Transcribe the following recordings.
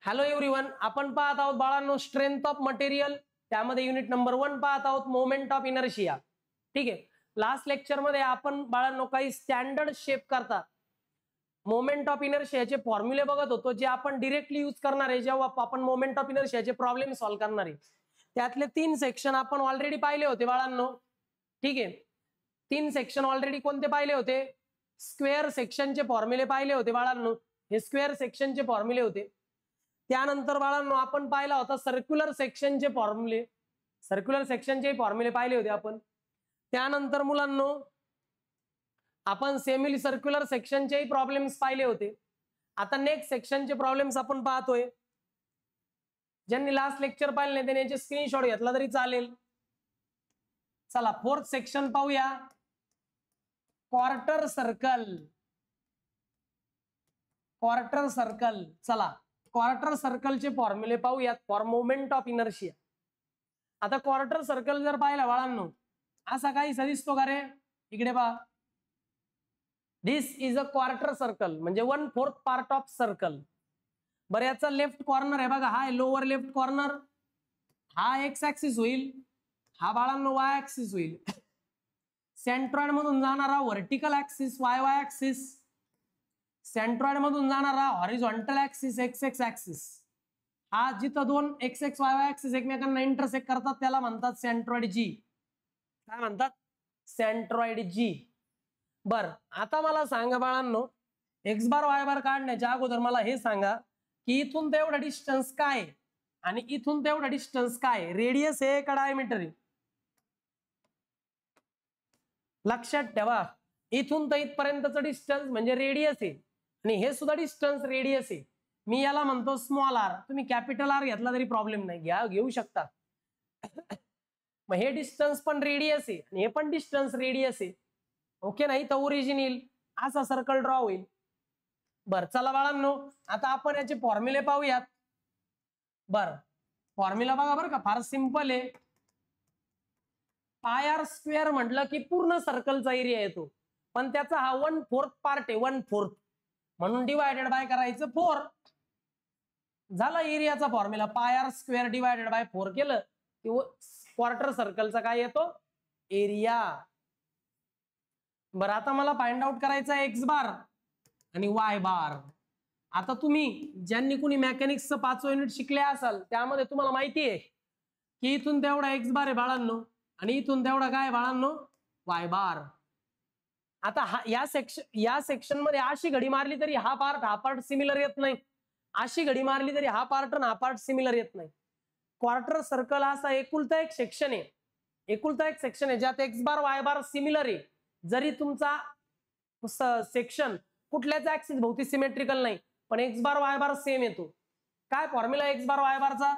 Hello everyone, आपण पाहत आहोत बाळांनो स्ट्रेंथ ऑफ मटेरियल, त्यामध्ये युनिट नंबर 1 पाहत आहोत मोमेंट ऑफ इनर्शिया. ठीक आहे. लास्ट लेक्चर मध्ये आपण बाळांनो काही स्टँडर्ड शेप करता मोमेंट ऑफ इनर्शियाचे फॉर्म्युले बघत होतो, जे आपण डायरेक्टली यूज करणार आहे जेव्हा आपण मोमेंट ऑफ इनर्शियाचे प्रॉब्लेम सॉल्व्ह करणार आहे. त्यातले 3 सेक्शन आपण ऑलरेडी पाहिले होते बाळांनो. ठीक आहे. 3 सेक्शन ऑलरेडी कोणते पाहिले होते? स्क्वेअर सेक्शनचे फॉर्म्युले पाहिले होते बाळांनो. हे स्क्वेअर सेक्शनचे फॉर्म्युले होते. त्यानंतर बाळांनो आपण पाहिला होता सर्क्युलर सेक्शनचे फॉर्म्युले, सर्क्युलर सेक्शनचे फॉर्म्युले पाहिले होते आपण. त्यानंतर मुलांनो आपण सेमी सर्क्युलर सेक्शनचे प्रॉब्लेम्स पाहिले होते. आता नेक्स्ट सेक्शनचे प्रॉब्लेम्स आपण पाहतोय. ज्यांनी लास्ट लेक्चर पाहिले नाही त्यांनी याचे स्क्रीनशॉट घेतला तरी चालेल. चला फोर्थ सेक्शन पाहूया. Quarter circle. Quarter circle. चला क्वार्टर सर्कलचे फॉर्म्युले पाहूयात फॉर मोमेंट ऑफ इनर्शिया. आता क्वार्टर सर्कल जर पाहिला बाळांनो असा काहीसा दिसतो का रे? इकडे पहा. दिस इज अ क्वार्टर सर्कल, म्हणजे 1/4 पार्ट ऑफ सर्कल. बरं याचा लेफ्ट कॉर्नर आहे बघा, हा लोअर लेफ्ट कॉर्नर, हा एक्स ऍक्सिस होईल, हा बाळांनो वाय ऍक्सिस होईल. सेंट्रॉइड मधून जाणारा vertical axis Y Y axis, centroid मधून जाणारा horizontal axis x x axis. हा जिथं दोन x x Y Y axis एकमेकांना इंटरसेक्ट करतात त्याला म्हणतात सेंट्रॉइड जी. काय म्हणतात? सेंट्रॉइड जी. बर आता मला सांगा बाळांनो, एक्स बार वाय बार काढण्याच्या अगोदर मला हे सांगा की इथून तेवढा डिस्टन्स काय आणि इथून तेवढा डिस्टन्स काय? रेडियस आहे का डायमीटर आहे? लक्षात ठेवा, इथून तर इथपर्यंतचं डिस्टन्स म्हणजे रेडियस आहे आणि हे सुद्धा डिस्टन्स रेडियस आहे. मी याला म्हणतो स्मॉल आर. तुम्ही कॅपिटल आर घेतला तरी प्रॉब्लेम नाही, घेऊ शकता. मग हे डिस्टन्स पण रेडियस आहे आणि हे पण डिस्टन्स रेडियस आहे. ओके नाही तर ओरिजिन येईल, असा सर्कल ड्रॉ होईल. बर चला बाळांनो आता आपण याचे फॉर्म्युले पाहूयात. बर फॉर्म्युला बघा बरं का, फार सिंपल आहे. पाय आर स्क्वेअर म्हटलं की पूर्ण सर्कलचा एरिया येतो, पण त्याचा हा 1/4 पार्ट आहे, 1/4 म्हणून डिवायडेड बाय करायचं 4. झाला एरियाचा formula. Pi r square divided by 4 केलं की क्वार्टर सर्कलचा काय येतो? एरिया. बरं आता मला फाइंड आउट करायचा आहे एक्स बार आणि वाय बार. आता तुम्ही ज्यांनी कुणी मेकॅनिक्सचं 5 युनिट शिकले असाल त्यामध्ये तुम्हाला माहिती आहे की इथून तेवढा एक्स बार आहे बाळांनो आणि इथून तेवढा काय बाळांनो? वाय बार. आता या सेक्शन मध्ये अशी घडी मारली तरी हा पार्ट सिमिलर येत नाही, अशी घडी मारली तरी हा पार्ट आणि हा पार्ट सिमिलर येत नाही. क्वार्टर सर्कल असा एकुलता एक सेक्शन आहे, एकुलता एक सेक्शन आहे ज्यात एक्स बार वाय बार सिमिलर आहे. जरी तुमचा सेक्शन कुठल्याच ऍक्सिस भोवती सिमेट्रिकल नाही पण एक्स बार वाय बार सेम येतो. काय फॉर्म्युला एक्स बार वाय बारचा?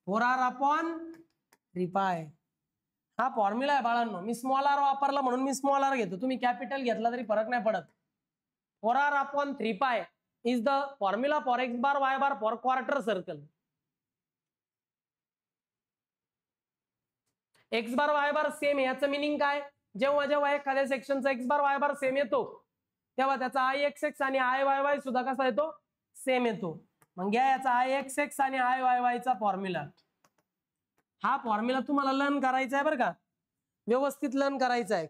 4r/3π. हा फॉर्म्युला आहे बाळांनो. मी स्मॉल आर वापरला म्हणून मी स्मॉल आर घेतो, तुम्ही कॅपिटल घेतला तरी फरक नाही पडत. 4r/3π is the formula for x bar Y bar for quarter circle. X bar Y bar same आहे याचं मिनिंग काय? जेव्हा जेव्हा एखाद्या सेक्शनचा एक्स बार वाय बार सेम येतो तेव्हा त्याचा आय एक्स एक्स आणि आय वाय वाय सुद्धा कसा येतो? सेम येतो. मग घ्या याचा आय एक्स एक्स आणि आय वाय वाय चा फॉर्म्युला. हा फॉर्म्युला तुम्हाला लर्न करायचा आहे बरं का, व्यवस्थित लर्न करायचा आहे.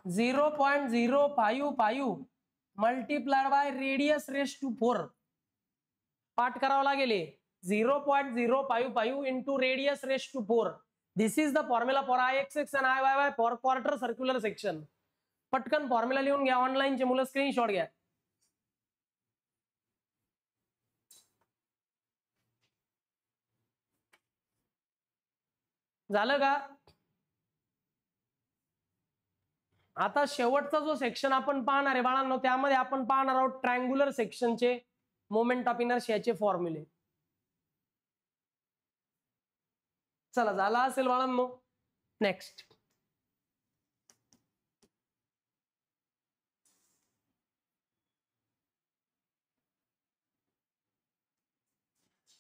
0.055 multiplied by radius raise to 4. पाठ करावं लागेल. 0.055 into radius raise to 4. This is the formula for I X X आणि I Y Y for quarter circular section. पटकन फॉर्म्युला लिहून घ्या, ऑनलाईनचे मुलं स्क्रीनशॉट घ्या. झालं का? आता शेवटचा जो सेक्शन आपण पाहणार आहे बाळांनो त्यामध्ये आपण पाहणार आहोत ट्रायंग्युलर सेक्शनचे मोमेंट ऑफ इनर्शियाचे फॉर्म्युले. चला झाला असेल बाळांनो. नेक्स्ट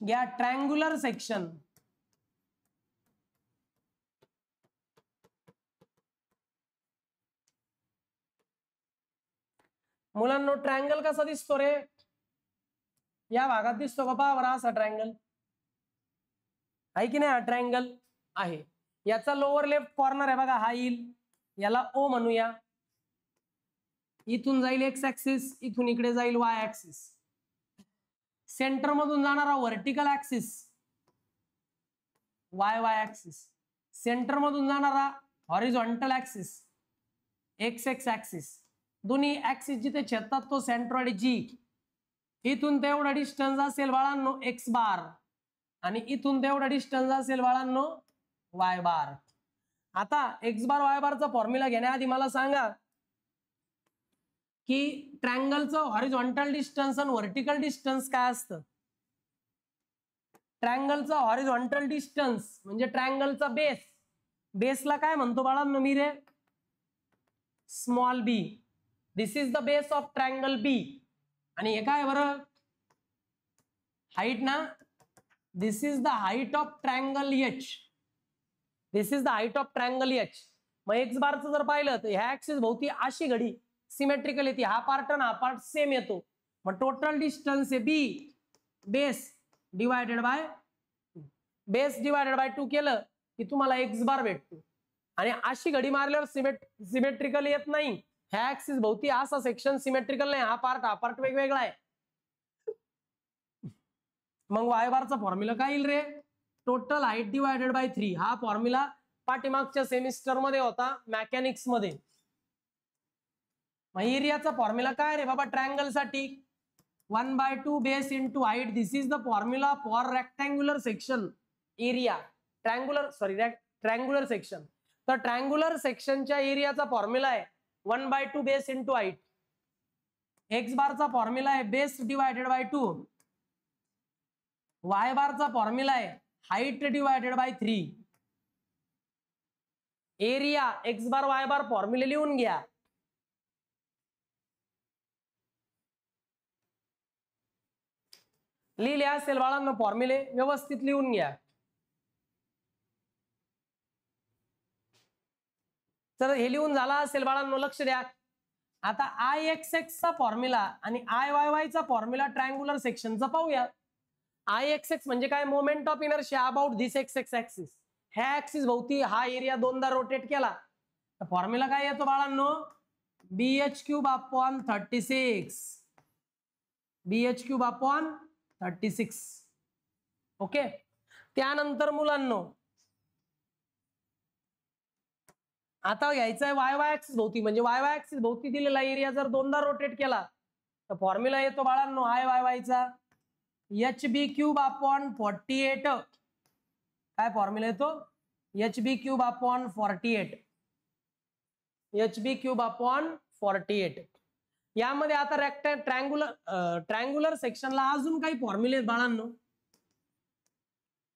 घ्या ट्रायंग्युलर सेक्शन. मुलांनो ट्रायंगल कसा दिसतो रे? या भागात दिसतो का पहा बरं असा ट्रायंगल आहे की नाही? हा ट्रायंगल आहे. याचा लोअर लेफ्ट कॉर्नर आहे बघा, हा येईल, याला ओ म्हणूया. इथून जाईल एक्स ऍक्सिस, इथून इकडे जाईल वाय ऍक्सिस. सेंटर मधून जाणारा vertical axis Y Y axis, centre मधून जाणारा horizontal axis x x axis. दोन्ही ऍक्सिस जिथे छेदतात तो सेंट्रॉइड जी. इथून तेवढा डिस्टन्स असेल बाळांनो एक्स बार, आणि इथून तेवढा डिस्टन्स असेल बाळांनो वाय बार. आता एक्स बार वाय बारचा फॉर्म्युला घेण्याआधी मला सांगा की ट्रायंगलचं हॉरिझॉन्टल डिस्टन्स आणि व्हर्टिकल डिस्टन्स काय असतं? ट्रायंगलचं हॉरिझॉन्टल डिस्टन्स म्हणजे ट्रायंगलचा बेस. बेसला काय म्हणतो बाळांनो मी रे? Small B. This is the base of triangle B. आणि हे काय बरं? हाईट ना. This is the height of triangle H. This is the height of triangle H. मग एक्स बारचं जर पाहिलं तर ह्या ऍक्सिस भोवती अशी घडी सिमेट्रिकल येते, हा पार्ट आणि हा पार्ट सेम येतो. मग टोटल डिस्टन्स आहे B, base divided by base divided by 2 केलं की तुम्हाला एक्स बार भेटतो. आणि अशी घडी मारल्यावर सिमेट्रिकल येत नाही. ह्या ऍक्सिस भोवती असा सेक्शन सिमेट्रिकल नाही, हा पार्ट वेगवेगळा आहे. मग वाय बारचा फॉर्म्युला काय येईल रे? Total height divided by 3. हा फॉर्म्युला पाठीमागच्या सेमिस्टर मध्ये होता मेकॅनिक्स मध्ये. मग एरियाचा फॉर्म्युला काय रे बाबा ट्रायंगल साठी? 1/2 base into height. This is the formula for rectangular section area. Triangular section. तर ट्रायंगुलर सेक्शनच्या एरियाचा फॉर्म्युला आहे 1/2 बेस इंटू हाईट. एक्स बारचा फॉर्म्युला आहे बेस डिवायडेड बाय 2. वाय बारचा फॉर्म्युला आहे height divided by 3. Area X bar Y bar फॉर्म्युले लिहून घ्या. लिहिले असेल बाळांनो फॉर्म्युले, व्यवस्थित लिहून घ्या. तर हे लिहून झाला असेल बाळांनो, लक्ष द्या. आता आय एक्स एक्स चा फॉर्म्युला आणि आय वाय वाय चा फॉर्म्युला ट्रायंगुलर सेक्शनचा पाहूया. आय एक्स एक्स म्हणजे काय? Moment of inertia about this x x axis. ह्या ऍक्सिस भोवती हा एरिया दोनदा रोटेट केला तर फॉर्म्युला काय येतो बाळांनो? BH cube upon 36. BH cube upon 36. Okay. त्यानंतर मुलांनो आता घ्यायचं आहे वाय वाय ऍक्सिस भोवती, म्हणजे वाय वाय ऍक्सिस भोवती दिलेला एरिया जर दोनदा रोटेट केला तर फॉर्म्युला येतो बाळांनो आय वाय वायचा एच बी क्यूब अपॉन 48. काय फॉर्म्युला येतो? H B cube upon 48. H B cube upon 48. यामध्ये आता ट्रायंगुलर सेक्शनला अजून काही फॉर्म्युले आहेत बाळांनो.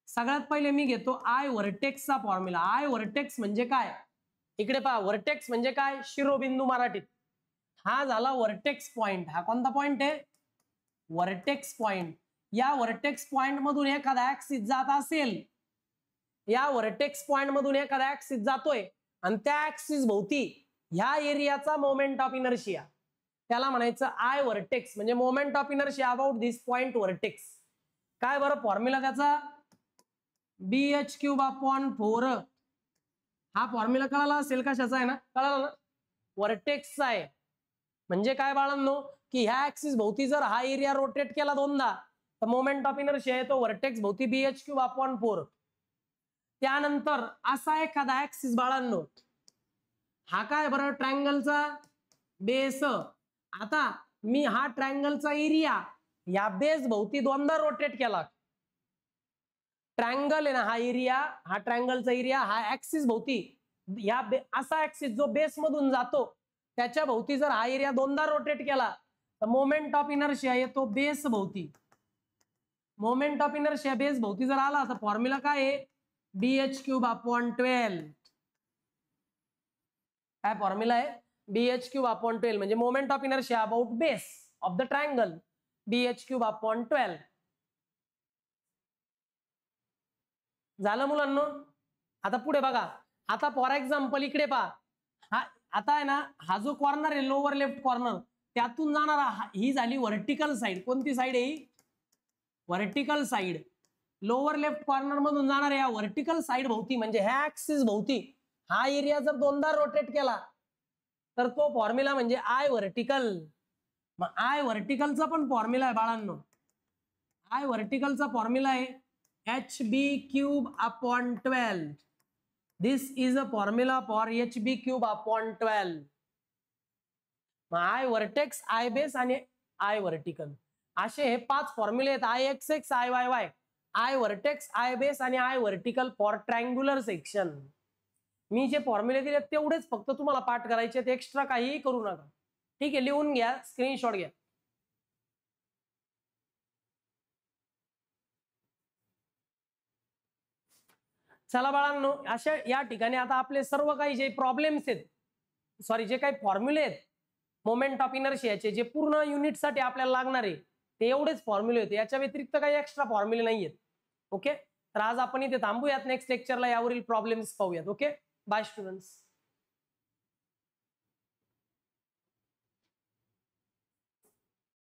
सगळ्यात पहिले मी घेतो आय व्हर्टेक्सचा फॉर्म्युला. आय व्हर्टेक्स म्हणजे काय? इकडे पहा, व्हर्टेक्स म्हणजे काय? शिरोबिंदू मराठीत. हा झाला व्हर्टेक्स पॉइंट. हा कोणता पॉइंट आहे? Vertex point. या व्हर्टेक्स पॉइंट मधून एखादा ऍक्सिस जात असेल, या व्हर्टेक्स पॉइंट मधून एखादा ऍक्सिस जातोय आणि त्या ऍक्सिस भोवती ह्या एरियाचा मोमेंट ऑफ इनर्शिया, त्याला म्हणायचं आय व्हर्टेक्स. म्हणजे moment of inertia about this point vertex. काय बरं फॉर्म्युला त्याचा? BH cube upon 4. हा फॉर्म्युला कळाला असेल, कशाचा आहे ना? कळाला ना? व्हर्टेक्सचा आहे. म्हणजे काय बाळांनो की ह्या ऍक्सिस भोवती जर हा एरिया रोटेट केला दोनदा तर मोमेंट ऑफ इनर्शिया येतो व्हर्टेक्स भोवती बीएच क्यूब अपॉन 4. त्यानंतर असा एखादा ऍक्सिस बाळांनो, हा काय बरं? ट्रायंगलचा बेस. आता मी हा ट्रायंगलचा एरिया या बेस भोवती दोनदा रोटेट केला. ट्रायंगल आहे ना हा एरिया, हा ट्रायंगलचा एरिया, हा ऍक्सिस भोवती या असा ऍक्सिस जो बेस मधून जातो त्याच्या भोवती जर हा एरिया दोनदा रोटेट केला तर मोमेंट ऑफ इनर्शिया येतो बेस भोवती. मोमेंट ऑफ इनर्शिया बेस भोवती जर आला तर फॉर्म्युला काय आहे? BH cube upon 12. काय फॉर्म्युला आहे? BH cube upon 12. म्हणजे moment of inertia about base of the triangle BH cube upon 12. झालं मुलांनो? आता पुढे बघा. आता फॉर एक्झाम्पल इकडे पहा, हा आता आहे ना, हा जो कॉर्नर आहे लोअर लेफ्ट कॉर्नर, त्यातून जाणारा ही झाली व्हर्टिकल साइड. कोणती साइड आहे? Vertical side lower left corner मधून जाणार या व्हर्टिकल साइड भोवती म्हणजे ह्या ऍक्सिस भोवती हा एरिया जर दोनदा रोटेट केला तर तो फॉर्म्युला म्हणजे आय व्हर्टिकल. मग आय व्हर्टिकलचा पण फॉर्म्युला आहे बाळांनो. आय व्हर्टिकलचा फॉर्म्युला आहे HB³/12. This is a formula for HB³/12. मग आय व्हर्टेक्स, आय बेस आणि आय व्हर्टिकल असे हे 5 फॉर्म्युले आहेत. IXX, IYY, I vertex, I base आणि I vertical for triangular section. मी जे फॉर्म्युले दिले तेवढेच फक्त तुम्हाला पाठ करायचे, ते एक्स्ट्रा काहीही करू नका. ठीक आहे, लिहून घ्या, स्क्रीनशॉट घ्या. चला बाळांनो, अशा या ठिकाणी आता आपले सर्व काही जे प्रॉब्लेम्स आहेत, सॉरी जे काही फॉर्म्युले आहेत मोमेंट ऑफ इनर्शियाचे, जे पूर्ण युनिटसाठी आपल्याला लागणार आहे ते एवढेच फॉर्म्युले होते. याच्या व्यतिरिक्त काही एक्स्ट्रा फॉर्म्युले नाही आहेत. ओके, तर आज आपण इथे थांबूयात. नेक्स्ट लेक्चरला यावरील प्रॉब्लेम्स पाहूयात. Okay, bye students.